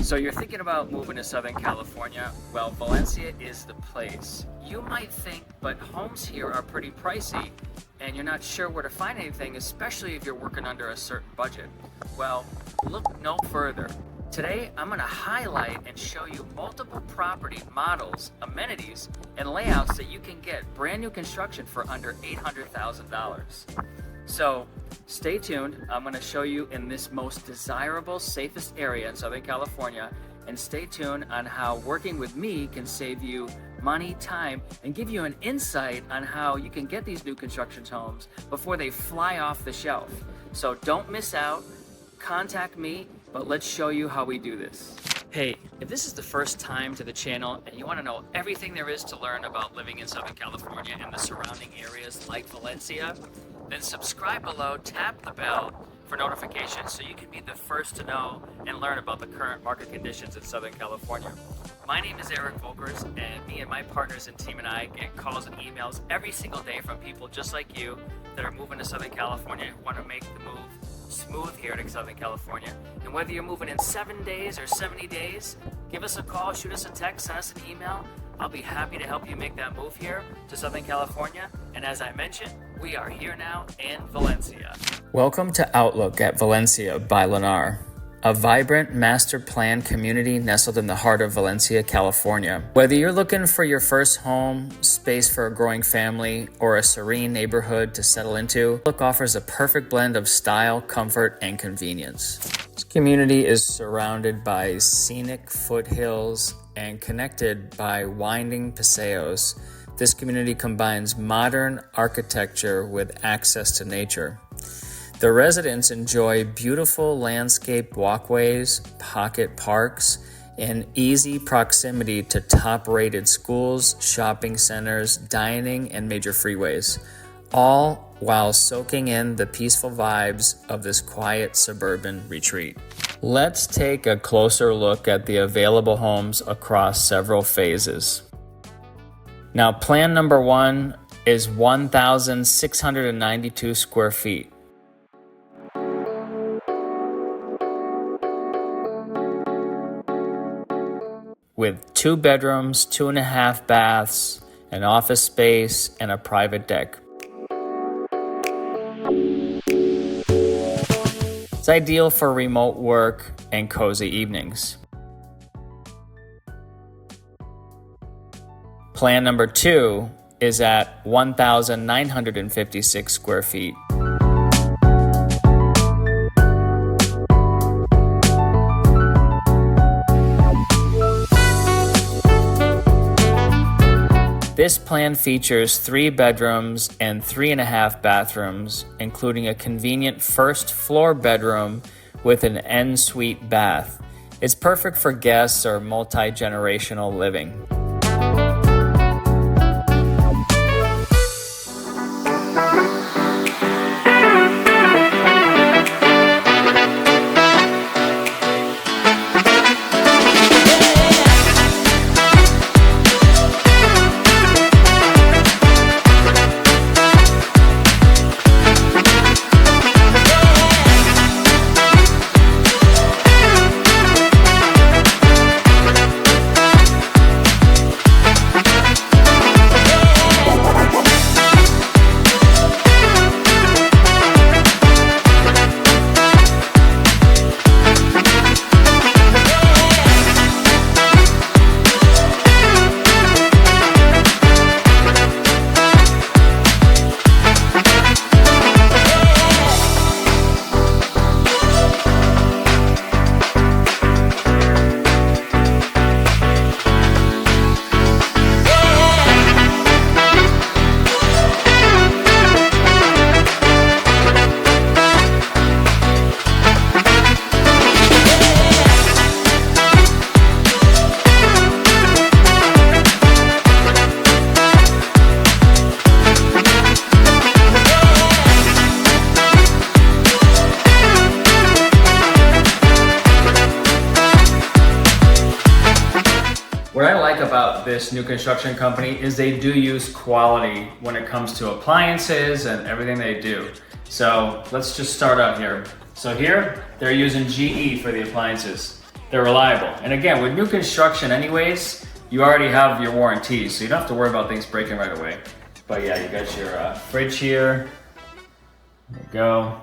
So you're thinking about moving to Southern California? Well, Valencia is the place. You might think, but homes here are pretty pricey and you're not sure where to find anything, especially if you're working under a certain budget. Well, look no further. Today, I'm going to highlight and show you multiple property models, amenities, and layouts that you can get brand new construction for under $800,000. So stay tuned. I'm going to show you in this most desirable, safest area in Southern California, and stay tuned on how working with me can save you money, time, and give you an insight on how you can get these new construction homes before they fly off the shelf. So don't miss out. Contact me, but let's show you how we do this. Hey, if this is the first time to the channel and you want to know everything there is to learn about living in Southern California and the surrounding areas like Valencia, then subscribe below, tap the bell for notifications so you can be the first to know and learn about the current market conditions in Southern California. My name is Eric Volkers, and me and my partners and team and I get calls and emails every single day from people just like you that are moving to Southern California who want to make the move smooth here to Southern California. And whether you're moving in 7 days or 70 days, give us a call, shoot us a text, send us an email. I'll be happy to help you make that move here to Southern California. And as I mentioned, we are here now in Valencia. Welcome to Outlook at Valencia by Lennar, a vibrant master plan community nestled in the heart of Valencia, California. Whether you're looking for your first home, space for a growing family, or a serene neighborhood to settle into, Outlook offers a perfect blend of style, comfort, and convenience. This community is surrounded by scenic foothills and connected by winding paseos. This community combines modern architecture with access to nature. The residents enjoy beautiful landscape walkways, pocket parks, and easy proximity to top-rated schools, shopping centers, dining, and major freeways, all while soaking in the peaceful vibes of this quiet suburban retreat. Let's take a closer look at the available homes across several phases. Now, plan number 1 is 1,692 square feet. With 2 bedrooms, 2.5 baths, an office space, and a private deck. It's ideal for remote work and cozy evenings. Plan number 2 is at 1,956 square feet. This plan features 3 bedrooms and 3.5 bathrooms, including a convenient first floor bedroom with an en-suite bath. It's perfect for guests or multi-generational living. What I like about this new construction company is they do use quality when it comes to appliances and everything they do. So let's just start out here. So here, they're using GE for the appliances. they're reliable. And again, with new construction anyways, you already have your warranties, so you don't have to worry about things breaking right away. But yeah, you got your fridge here. There you go.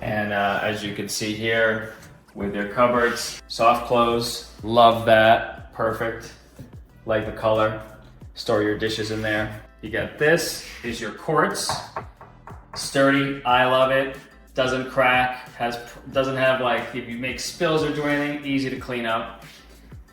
And as you can see here, with your cupboards, soft close, love that, perfect. Like the color, store your dishes in there. You got this, is your Quartz, sturdy, I love it. Doesn't crack, doesn't have like, if you make spills or do anything, easy to clean up.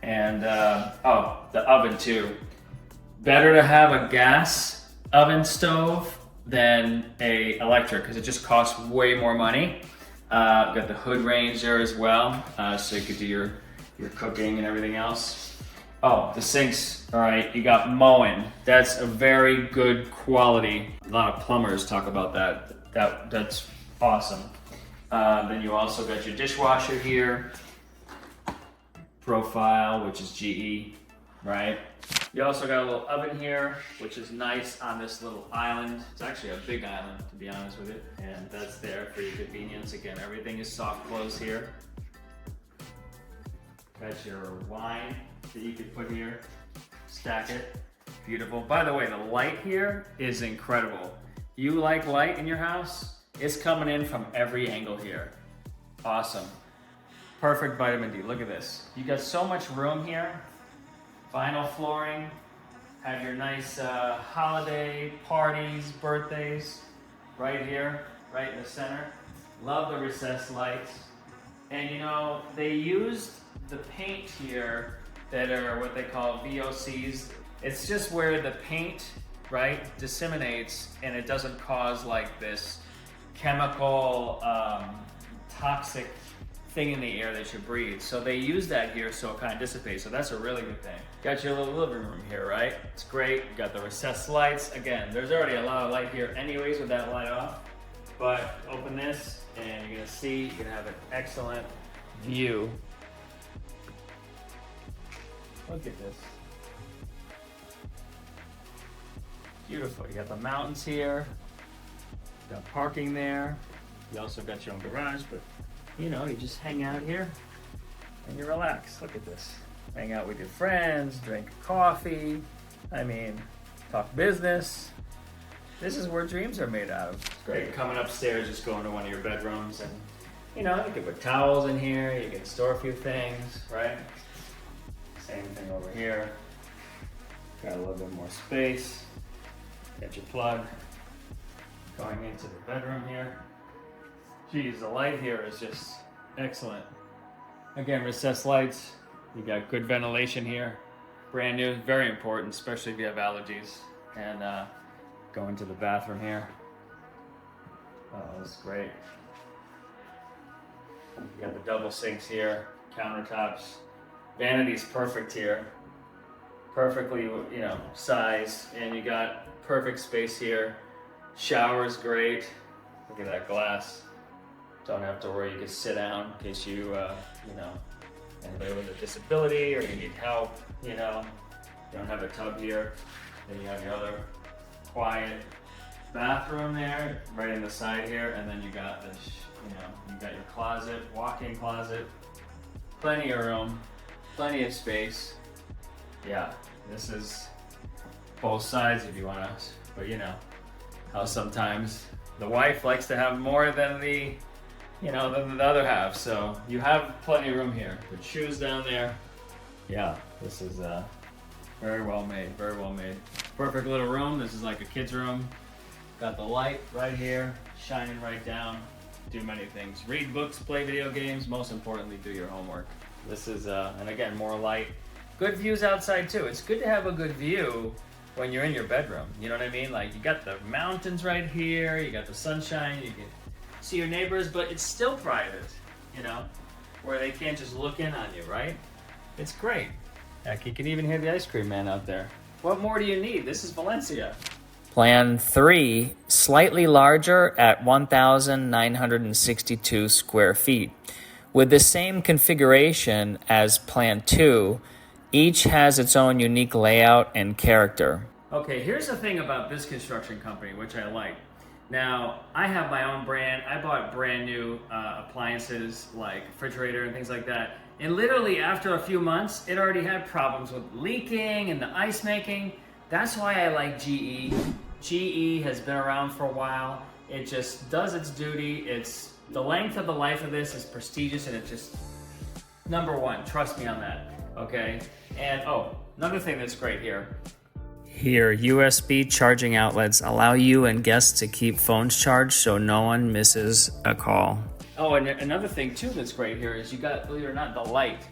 And oh, the oven too. Better to have a gas oven stove than a electric, because it just costs way more money. Got the hood range there as well, so you could do your cooking and everything else. Oh, the sinks, all right, you got Moen. That's a very good quality. A lot of plumbers talk about that. That's awesome. Then you also got your dishwasher here. Profile, which is GE, right? You also got a little oven here, which is nice on this little island. It's actually a big island, to be honest with you. And that's there for your convenience. Again, everything is soft close here. Got your wine that you could put here, stack it. Beautiful. By the way, the light here is incredible. You like light in your house? It's coming in from every angle here. Awesome. Perfect vitamin D. Look at this. You got so much room here. Vinyl flooring. Have your nice holiday parties, birthdays, right here, right in the center. Love the recessed lights. And you know, they used the paint here that are what they call VOCs. It's just where the paint, right, disseminates and it doesn't cause like this chemical, toxic thing in the air that you breathe. So they use that here so it kind of dissipates. So that's a really good thing. Got your little living room here, right? It's great. You got the recessed lights. Again, there's already a lot of light here anyways with that light off. But open this and you're gonna see, you can have an excellent view. Look at this. Beautiful. You got the mountains here. You got parking there. You also got your own garage, but you know, you just hang out here and you relax. Look at this. Hang out with your friends, drink coffee. I mean, talk business. This is where dreams are made out of. It's great. Coming upstairs, just go into one of your bedrooms and, you know, you can put towels in here. You can store a few things, right? Same thing over here. Got a little bit more space. Got your plug going into the bedroom here. Geez, the light here is just excellent. Again, recessed lights. You got good ventilation here. Brand new, very important, especially if you have allergies. And go into the bathroom here. Oh, this is great. You got the double sinks here, countertops. Vanity's perfect here. Perfectly, you know, size. And you got perfect space here. Shower's great. Look at that glass. Don't have to worry, you can sit down in case you know, anybody with a disability or you need help, you know. You don't have a tub here. Then you have your other quiet bathroom there, right in the side here. And then you got this, you know, you got your closet, walk-in closet. Plenty of room, plenty of space. Yeah, this is both sides if you want to, but you know, how sometimes the wife likes to have more than the, you know, than the other half. So you have plenty of room here. Put shoes down there. Yeah, this is very well made, very well made. Perfect little room. This is like a kid's room. Got the light right here, shining right down. Do many things. Read books, play video games, most importantly, do your homework. This is, and again, more light. Good views outside too. It's good to have a good view when you're in your bedroom. You know what I mean? Like, you got the mountains right here, you got the sunshine, you can see your neighbors, but it's still private, you know, where they can't just look in on you, right? It's great. Heck, you can even hear the ice cream man out there. What more do you need? This is Valencia. Plan 3, slightly larger at 1,962 square feet. With the same configuration as Plan 2, each has its own unique layout and character. Okay, here's the thing about this construction company, which I like. Now, I have my own brand. I bought brand new appliances like refrigerator and things like that. And literally after a few months, it already had problems with leaking and the ice making. That's why I like GE. GE has been around for a while. It just does its duty. It's the length of the life of this is prestigious, and it just, number one, trust me on that, okay? And oh, another thing that's great here. Here, USB charging outlets allow you and guests to keep phones charged so no one misses a call. Oh, and another thing too that's great here is you got, believe it or not, the light,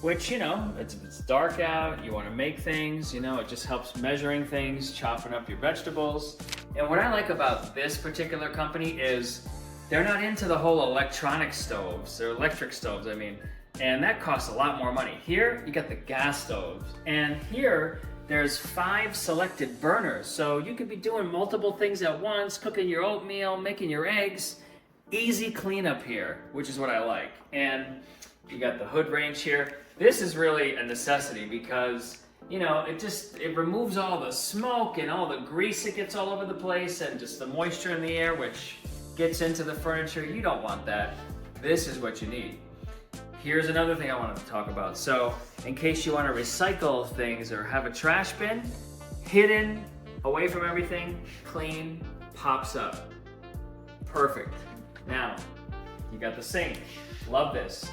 which, you know, it's dark out, you want to make things, you know, it just helps measuring things, chopping up your vegetables. And what I like about this particular company is they're not into the whole electronic stoves, or electric stoves, I mean, and that costs a lot more money. Here, you got the gas stoves, and here, there's 5 selected burners, so you could be doing multiple things at once, cooking your oatmeal, making your eggs. Easy cleanup here, which is what I like. And you got the hood range here. This is really a necessity because, you know, it removes all the smoke and all the grease that gets all over the place and just the moisture in the air, which gets into the furniture. You don't want that. This is what you need. Here's another thing I wanted to talk about. So, in case you want to recycle things or have a trash bin, hidden, away from everything, clean, pops up. Perfect. Now, you got the sink. Love this.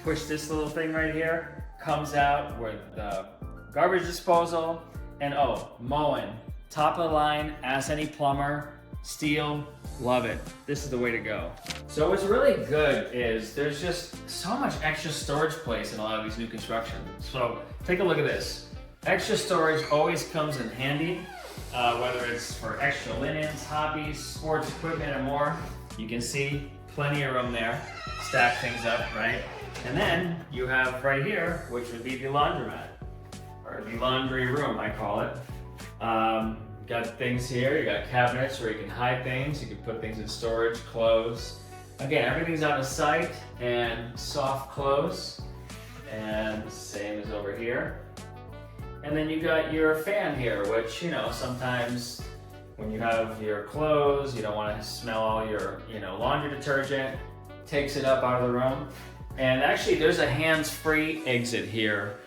Push this little thing right here, comes out with the garbage disposal, and oh, Moen. Top of the line, ask any plumber, steel, love it. This is the way to go. So what's really good is there's just so much extra storage place in a lot of these new construction. So take a look at this. Extra storage always comes in handy, whether it's for extra linens, hobbies, sports equipment, and more. You can see plenty of room there. Stack things up, right? And then you have right here, which would be the laundromat, or the laundry room, I call it. Got things here, you got cabinets where you can hide things, you can put things in storage, clothes. Again, everything's out of sight and soft close. And same as over here. And then you got your fan here, which, you know, sometimes when you have your clothes, you don't want to smell all your, you know, laundry detergent, takes it up out of the room. And actually there's a hands-free exit here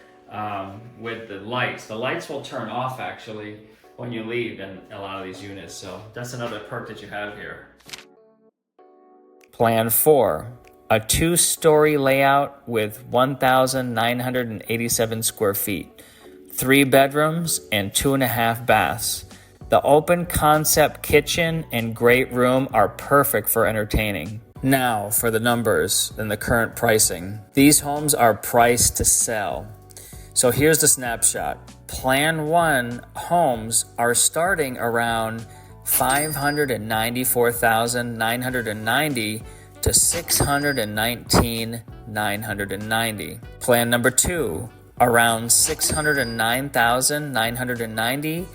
with the lights. The lights will turn off actually when you leave in a lot of these units. So that's another perk that you have here. Plan 4, a 2-story layout with 1,987 square feet, 3 bedrooms and 2.5 baths. The open concept kitchen and great room are perfect for entertaining. Now for the numbers and the current pricing. These homes are priced to sell. So here's the snapshot. Plan 1 homes are starting around $594,990 to $619,990. Plan number 2, around $609,990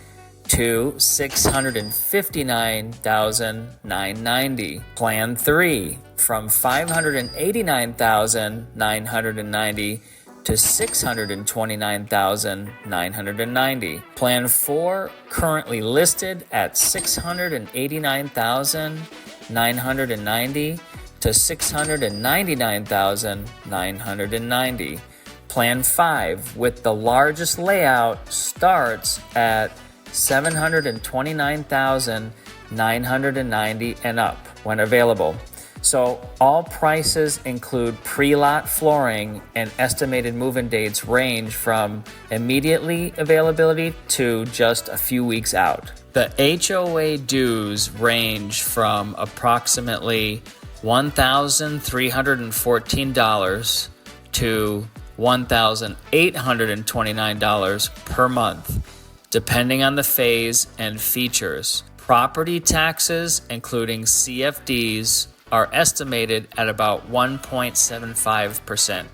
to $659,990. Plan 3, from $589,990 to $629,990. Plan 4, currently listed at $689,990 to $699,990. Plan 5, with the largest layout, starts at $729,990 and up when available. So all prices include pre-lot flooring, and estimated move-in dates range from immediately availability to just a few weeks out. The HOA dues range from approximately $1,314 to $1,829 per month, depending on the phase and features. Property taxes, including CFDs, are estimated at about 1.75%.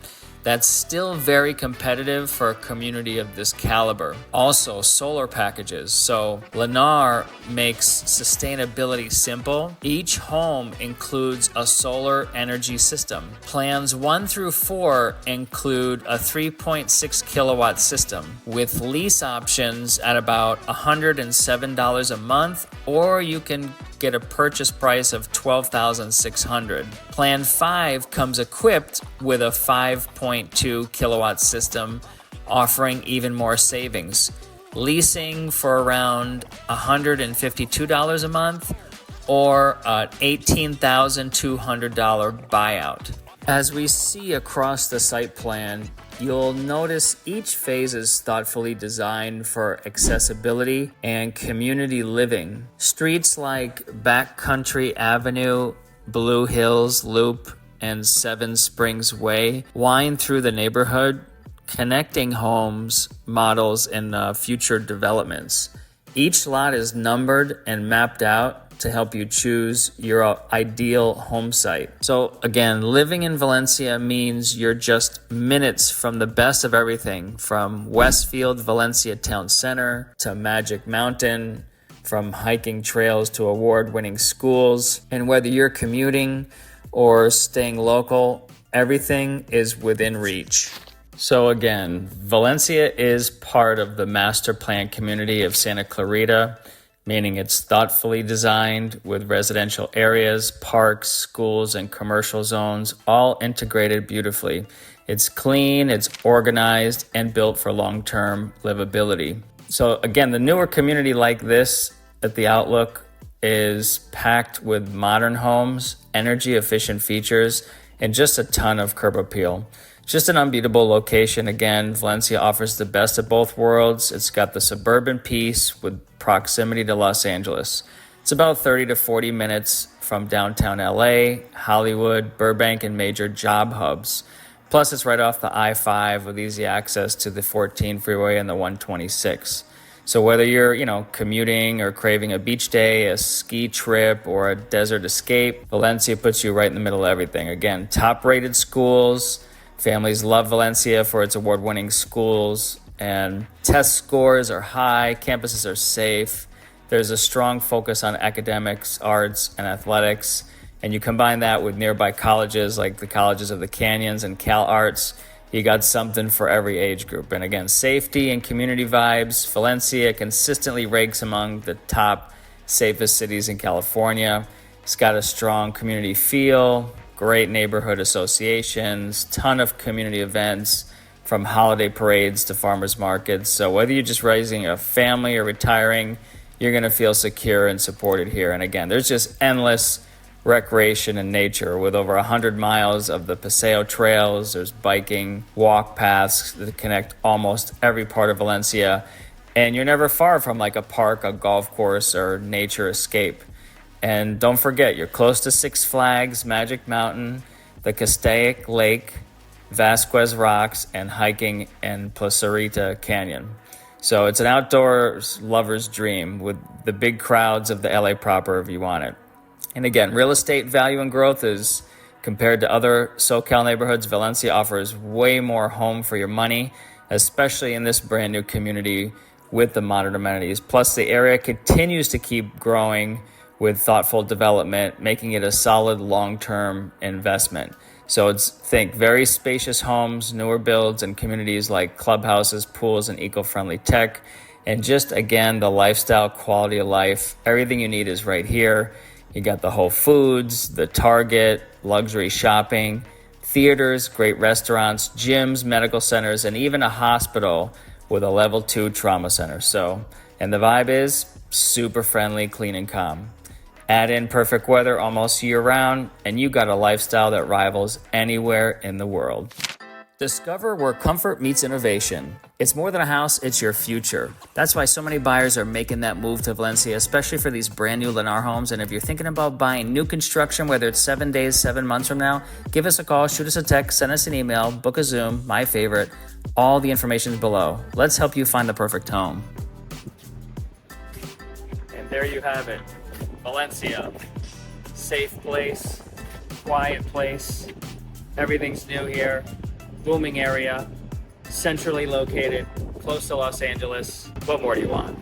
That's still very competitive for a community of this caliber. Also, solar packages. So Lennar makes sustainability simple. Each home includes a solar energy system. Plans 1 through 4 include a 3.6 kilowatt system with lease options at about $107 a month, or you can get a purchase price of $12,600. Plan 5 comes equipped with a 5.2 kilowatt system, offering even more savings. Leasing for around $152 a month or an $18,200 buyout. As we see across the site plan, you'll notice each phase is thoughtfully designed for accessibility and community living. Streets like Backcountry Avenue, Blue Hills Loop, and Seven Springs Way wind through the neighborhood, connecting homes, models, and future developments. Each lot is numbered and mapped out to help you choose your ideal home site. So again, living in Valencia means you're just minutes from the best of everything, from Westfield Valencia Town Center to Magic Mountain, from hiking trails to award-winning schools. And whether you're commuting or staying local, everything is within reach. So again, Valencia is part of the master plan community of Santa Clarita, meaning it's thoughtfully designed with residential areas, parks, schools, and commercial zones, all integrated beautifully. It's clean, it's organized, and built for long-term livability. So again, the newer community like this at the Outlook is packed with modern homes, energy-efficient features, and just a ton of curb appeal. Just an unbeatable location. Again, Valencia offers the best of both worlds. It's got the suburban piece with proximity to Los Angeles. It's about 30 to 40 minutes from downtown LA, Hollywood, Burbank, and major job hubs. Plus, it's right off the I-5 with easy access to the 14 freeway and the 126. So whether you're, commuting or craving a beach day, a ski trip, or a desert escape, Valencia puts you right in the middle of everything. Again, top-rated schools. Families love Valencia for its award-winning schools, and test scores are high, campuses are safe. There's a strong focus on academics, arts, and athletics, and you combine that with nearby colleges like the colleges of the Canyons and Cal Arts, you got something for every age group. And again, safety and community vibes. Valencia consistently ranks among the top safest cities in California. It's got a strong community feel, great neighborhood associations, ton of community events, from holiday parades to farmers markets. So whether you're just raising a family or retiring, you're going to feel secure and supported here. And again, there's just endless recreation and nature with over 100 miles of the Paseo trails. There's biking, walk paths that connect almost every part of Valencia. And you're never far from like a park, a golf course, or nature escape. And don't forget, you're close to Six Flags, Magic Mountain, the Castaic Lake, Vasquez Rocks, and hiking in Placerita Canyon. So it's an outdoors lover's dream with the big crowds of the LA proper if you want it. And again, real estate value and growth is, compared to other SoCal neighborhoods, Valencia offers way more home for your money, especially in this brand new community with the modern amenities. Plus, the area continues to keep growing with thoughtful development, making it a solid long-term investment. So think very spacious homes, newer builds, and communities like clubhouses, pools, and eco-friendly tech. And just, again, the lifestyle, quality of life, everything you need is right here. You got the Whole Foods, the Target, luxury shopping, theaters, great restaurants, gyms, medical centers, and even a hospital with a level 2 trauma center. And the vibe is super friendly, clean, and calm. Add in perfect weather almost year-round, and you got a lifestyle that rivals anywhere in the world. Discover where comfort meets innovation. It's more than a house, it's your future. That's why so many buyers are making that move to Valencia, especially for these brand new Lennar homes. And if you're thinking about buying new construction, whether it's 7 days, 7 months from now, give us a call, shoot us a text, send us an email, book a Zoom, my favorite. All the information is below. Let's help you find the perfect home. And there you have it. Valencia, safe place, quiet place, everything's new here, booming area, centrally located, close to Los Angeles. What more do you want?